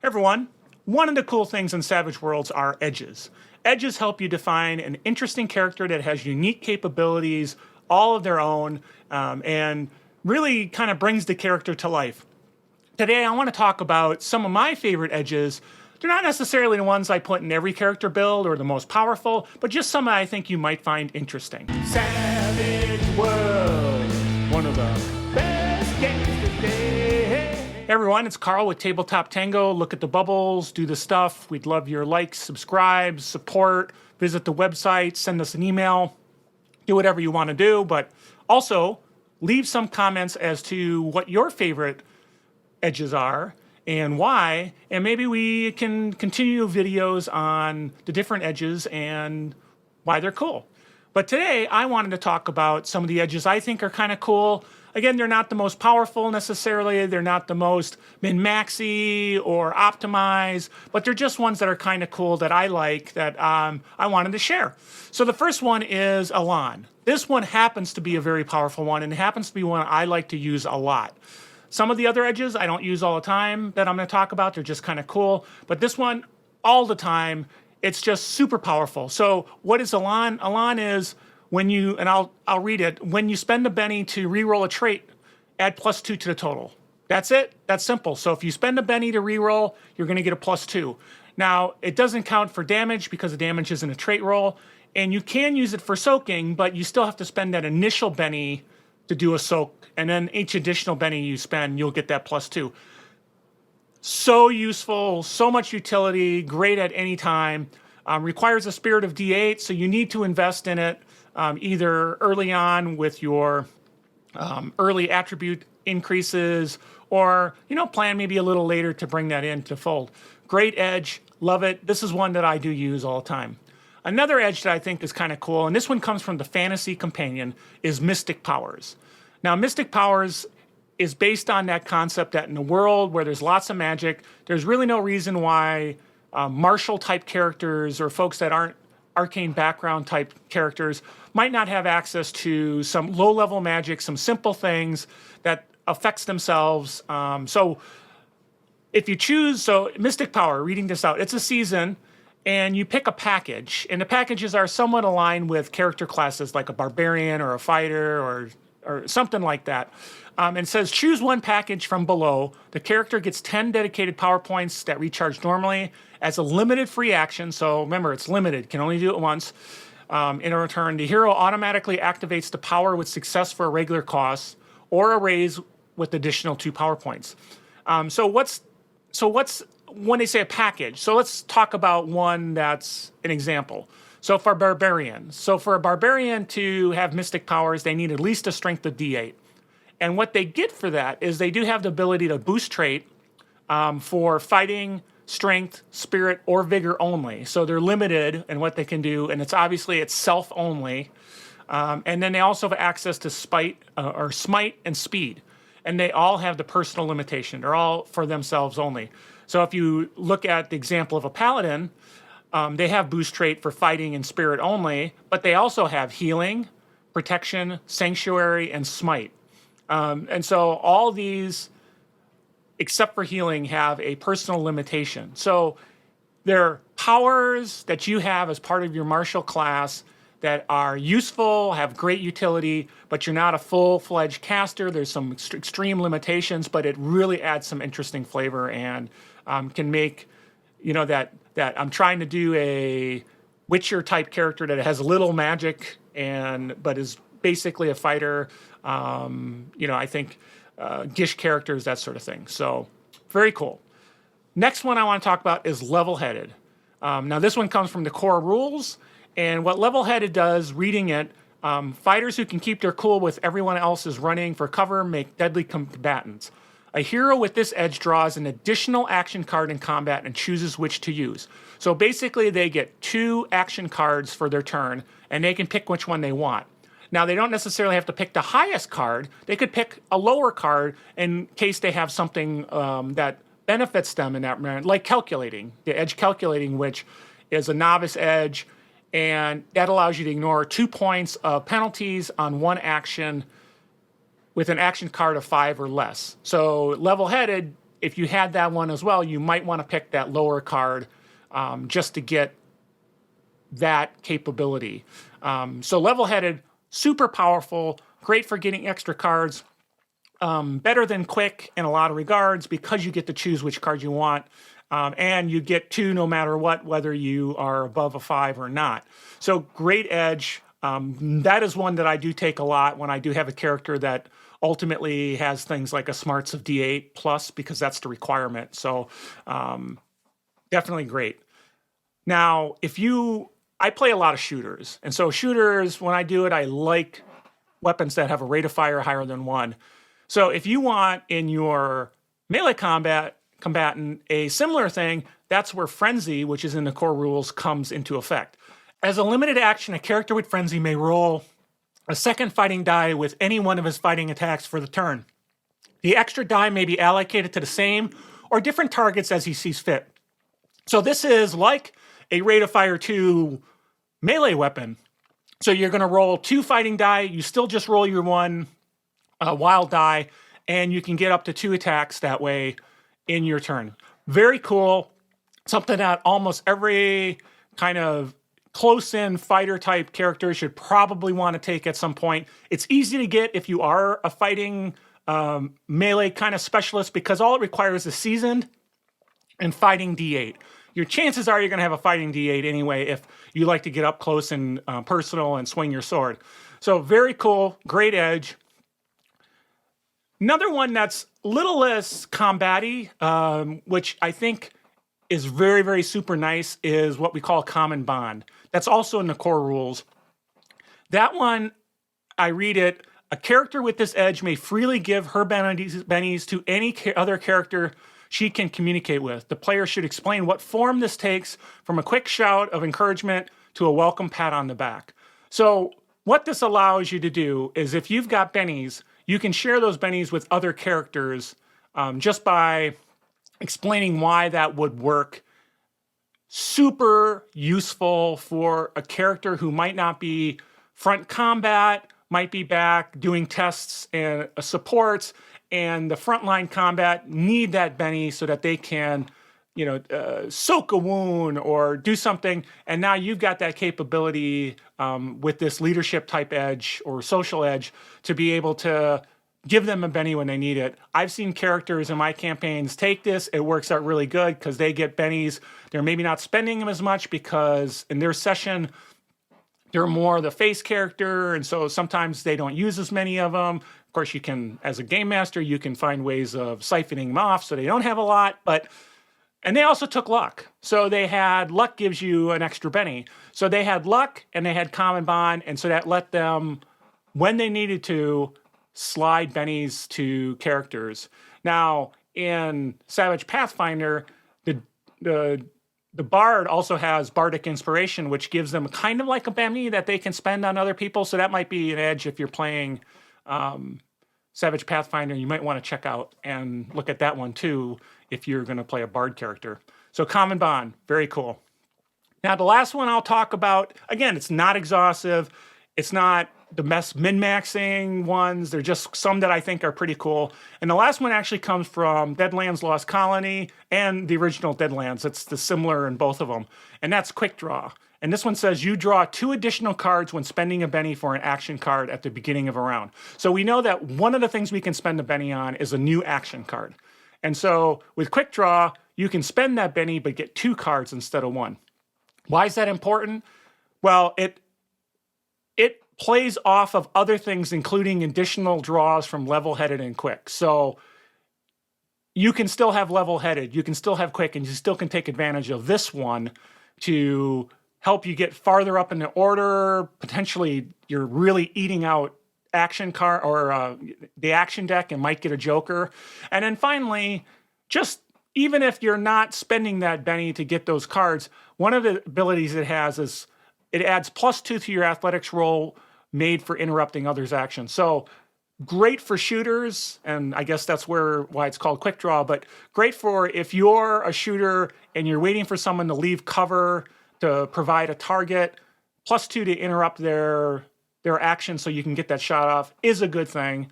Hey everyone, one of the cool things in Savage Worlds are edges. Edges help you define an interesting character that has unique capabilities, all of their own, and really kind of brings the character to life. Today I want to talk about some of my favorite edges. They're not necessarily the ones I put in every character build or the most powerful, but just some I think you might find interesting. Savage Worlds, one of the best games today. Hey everyone, it's Carl with Tabletop Tango. Look at the bubbles, do the stuff. We'd love your likes, subscribe, support, visit the website, send us an email, do whatever you want to do, but also leave some comments as to what your favorite edges are and why, and maybe we can continue videos on the different edges and why they're cool. But today I wanted to talk about some of the edges I think are kind of cool. Again, they're not the most powerful necessarily, they're not the most min-maxy or optimized, but they're just ones that are kind of cool that I like that I wanted to share. So the first one is Elan. This one happens to be a very powerful one and it happens to be one I like to use a lot. Some of the other edges I don't use all the time that I'm going to talk about. They're just kind of cool. But this one, all the time, it's just super powerful. So what is Elan? Elan is when you, and I'll read it, when you spend a Benny to reroll a trait, add +2 to the total. That's it. That's simple. So if you spend a Benny to reroll, you're going to get a +2. Now, it doesn't count for damage because the damage isn't a trait roll. And you can use it for soaking, but you still have to spend that initial Benny to do a soak, and then each additional Benny you spend, you'll get that +2. So useful, so much utility, great at any time. Requires a spirit of D8, so you need to invest in it either early on with your early attribute increases, or plan maybe a little later to bring that in to fold. Great edge, love it. This is one that I do use all the time. Another edge that I think is kind of cool, and this one comes from the Fantasy Companion, is Mystic Powers. Now, Mystic Powers is based on that concept that in a world where there's lots of magic, there's really no reason why martial-type characters or folks that aren't arcane background-type characters might not have access to some low-level magic, some simple things that affects themselves. So if you choose, so Mystic Power, reading this out, it's a season, and you pick a package, and the packages are somewhat aligned with character classes like a barbarian or a fighter or something like that. And it says choose one package from below. The character gets 10 dedicated power points that recharge normally as a limited free action. So remember, it's limited, can only do it once. In a return, the hero automatically activates the power with success for a regular cost or a raise with additional 2 power points. So what's when they say a package? So let's talk about one that's an example. So for barbarians, for a barbarian to have mystic powers, they need at least a strength of D8. And what they get for that is they do have the ability to boost trait for fighting, strength, spirit, or vigor only. So they're limited in what they can do, and it's self only. And then they also have access to smite and speed. And they all have the personal limitation. They're all for themselves only. So if you look at the example of a paladin, they have boost trait for fighting and spirit only, but they also have healing, protection, sanctuary, and smite. And so all these, except for healing, have a personal limitation. So they're powers that you have as part of your martial class that are useful, have great utility, but you're not a full-fledged caster. There's some extreme limitations, but it really adds some interesting flavor and can make, that I'm trying to do a Witcher type character that has little magic but is basically a fighter. I think Gish characters, that sort of thing. So very cool. Next one I want to talk about is level-headed. Now this one comes from the core rules, and what level-headed does, reading it, fighters who can keep their cool with everyone else is running for cover make deadly combatants. A hero with this edge draws an additional action card in combat and chooses which to use. So basically they get 2 action cards for their turn, and they can pick which one they want. Now, they don't necessarily have to pick the highest card. They could pick a lower card in case they have something that benefits them in that manner, like calculating, the edge calculating, which is a novice edge, and that allows you to ignore 2 points of penalties on one action with an action card of 5 or less. So level-headed, if you had that one as well, you might want to pick that lower card just to get that capability. So level-headed, super powerful, great for getting extra cards, better than quick in a lot of regards because you get to choose which card you want, and you get 2 no matter what, whether you are above a 5 or not. So great edge. That is one that I do take a lot when I do have a character that ultimately has things like a smarts of D8 plus, because that's the requirement. So definitely great. Now, I play a lot of shooters. And so shooters, when I do it, I like weapons that have a rate of fire higher than 1. So if you want in your melee combatant a similar thing, that's where Frenzy, which is in the core rules, comes into effect. As a limited action, a character with Frenzy may roll a second fighting die with any one of his fighting attacks for the turn. The extra die may be allocated to the same or different targets as he sees fit. So this is like a rate of fire 2 melee weapon. So you're going to roll 2 fighting die. You still just roll your 1 wild die, and you can get up to 2 attacks that way in your turn. Very cool. Something that almost every kind of close-in fighter-type character should probably want to take at some point. It's easy to get if you are a fighting melee kind of specialist, because all it requires is seasoned and fighting D8. Your chances are you're going to have a fighting D8 anyway if you like to get up close and personal and swing your sword. So very cool, great edge. Another one that's a little less combat-y, which I think is very, very super nice, is what we call Common Bond. That's also in the core rules. That one, I read it, a character with this edge may freely give her bennies to any other character she can communicate with. The player should explain what form this takes, from a quick shout of encouragement to a welcome pat on the back. So what this allows you to do is, if you've got bennies, you can share those bennies with other characters just by explaining why that would work. Super useful for a character who might not be front combat, might be back doing tests and supports, and the frontline combat need that Benny so that they can, soak a wound or do something. And now you've got that capability with this leadership type edge or social edge to be able to give them a Benny when they need it. I've seen characters in my campaigns take this. It works out really good because they get Bennies. They're maybe not spending them as much because in their session, they're more the face character, and so sometimes they don't use as many of them. Of course, you can, as a game master, you can find ways of siphoning them off so they don't have a lot, and they also took luck. So they had, luck gives you an extra Benny. So they had luck and they had Common Bond, and so that let them, when they needed to, slide Bennies to characters. Now, in Savage Pathfinder, the Bard also has Bardic Inspiration, which gives them kind of like a Benny that they can spend on other people. So that might be an edge if you're playing Savage Pathfinder. You might want to check out and look at that one too if you're going to play a Bard character. So Common Bond, very cool. Now the last one I'll talk about, again, it's not exhaustive. It's not the best min-maxing ones. They're just some that I think are pretty cool. And the last one actually comes from Deadlands Lost Colony and the original Deadlands. It's the similar in both of them. And that's Quick Draw. And this one says you draw 2 additional cards when spending a Benny for an action card at the beginning of a round. So we know that one of the things we can spend a Benny on is a new action card. And so with Quick Draw, you can spend that Benny but get 2 cards instead of 1. Why is that important? Well, it plays off of other things, including additional draws from level-headed and quick. So you can still have level-headed, you can still have quick, and you still can take advantage of this one to help you get farther up in the order. Potentially, you're really eating out action card or the action deck and might get a Joker. And then finally, just even if you're not spending that Benny to get those cards, one of the abilities it has is it adds +2 to your athletics roll made for interrupting others' actions. So great for shooters, and I guess that's why it's called Quick Draw, but great for if you're a shooter and you're waiting for someone to leave cover to provide a target, +2 to interrupt their action so you can get that shot off is a good thing.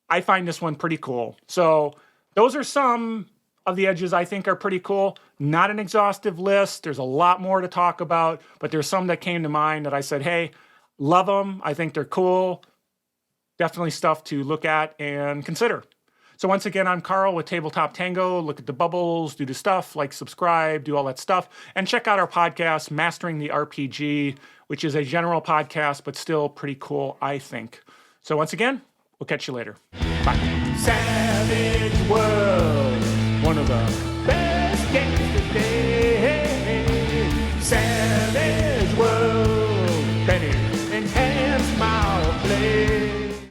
I find this one pretty cool. So those are some of the edges I think are pretty cool. Not an exhaustive list. There's a lot more to talk about, but there's some that came to mind that I said, hey, love them. I think they're cool. Definitely stuff to look at and consider. So once again, I'm Carl with Tabletop Tango. Look at the bubbles, do the stuff, like, subscribe, do all that stuff. And check out our podcast, Mastering the RPG, which is a general podcast, but still pretty cool, I think. So once again, we'll catch you later. Bye. Savage World, one of the best games today.